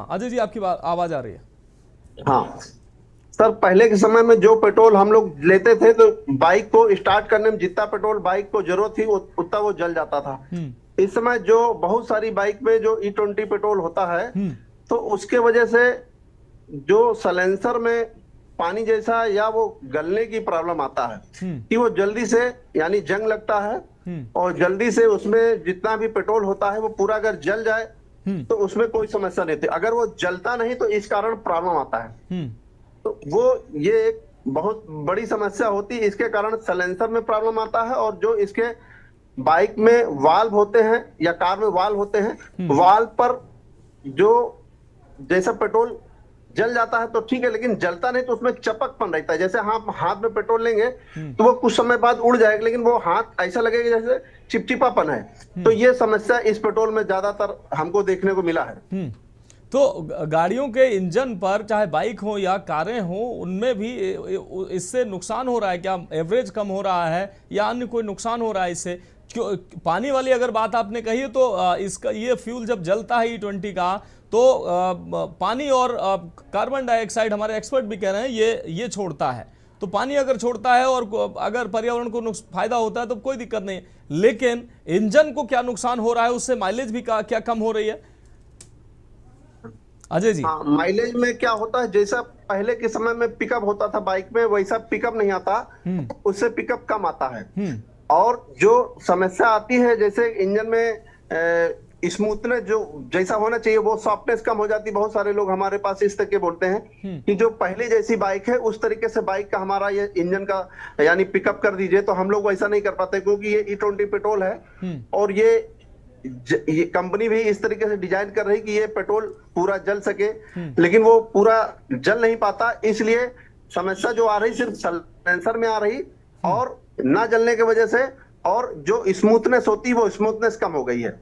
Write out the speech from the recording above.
अजय जी, आपकी आवाज आ रही है। हाँ सर, पहले के समय में जो पेट्रोल हम लोग लेते थे तो बाइक को स्टार्ट करने में जितना पेट्रोल बाइक को जरूरत थी उतना वो जल जाता था। हम्म। इस समय जो बहुत सारी बाइक में जो E20 पेट्रोल होता है, हम्म। तो उसके वजह से जो सलेंसर में पानी जैसा या वो गलने की प्रॉब्लम आता है हम्म। कि वो जल्दी से यानी जंग लगता है। हम्म। और जल्दी से उसमें जितना भी पेट्रोल होता है वो पूरा अगर जल जाए हम्म। तो उसमें कोई समस्या नहीं थी, अगर वो जलता नहीं तो इस कारण प्रॉब्लम आता है। हम्म। तो वो ये एक बहुत बड़ी समस्या होती है, इसके कारण सलेंसर में प्रॉब्लम आता है। और जो इसके बाइक में वाल्व होते हैं या कार में वाल्व होते हैं, हम्म। वाल्व पर जो जैसा पेट्रोल जल जाता है तो ठीक है, लेकिन जलता नहीं तो उसमें चपकपन रहता है। जैसे हम हाथ में पेट्रोल लेंगे हम्म। तो वो कुछ समय बाद उड़ जाएगा, लेकिन वो हाथ ऐसा लगेगा जैसे चिपचिपापन है। तो हम्म। ये समस्या इस पेट्रोल में ज्यादातर हमको देखने को मिला है। हम्म। तो गाड़ियों के इंजन पर, चाहे बाइक हो या कारें हो, उनमें भी इससे नुकसान हो रहा है क्या? एवरेज कम हो रहा है या अन्य कोई नुकसान हो रहा है इससे? क्यों? पानी वाली अगर बात आपने कही है तो इसका ये फ्यूल जब जलता है E20 का, तो पानी और कार्बन डाइऑक्साइड, हमारे एक्सपर्ट भी कह रहे हैं, ये छोड़ता है। तो पानी अगर छोड़ता है और अगर पर्यावरण को फायदा होता है तो कोई दिक्कत नहीं है, लेकिन इंजन को क्या नुकसान हो रहा है? उससे माइलेज भी क्या कम हो रही है अजय जी? हाँ, माइलेज में क्या होता है, जैसा पहले के समय में पिकअप होता था बाइक में वैसा पिकअप नहीं आता, हम्म। उससे पिकअप कम आता है। हम्म। और जो समस्या आती है जैसे इंजन में स्मूथनेस जो जैसा होना चाहिए वो सॉफ्टनेस कम हो जाती है। बहुत सारे लोग हमारे पास इस तरीके बोलते हैं हम्म। कि जो पहले जैसी बाइक है उस तरीके से बाइक का हमारा ये इंजन का यानी पिकअप कर दीजिए, तो हम लोग वैसा नहीं कर पाते क्योंकि ये E20 पेट्रोल है। हम्म। और ये कंपनी भी इस तरीके से डिजाइन कर रही कि ये पेट्रोल पूरा जल सके, हम्म। लेकिन वो पूरा जल नहीं पाता। इसलिए समस्या जो आ रही सिर्फ साइलेंसर में आ रही, हम्म। और ना जलने की वजह से और जो स्मूथनेस होती है वो स्मूथनेस कम हो गई है।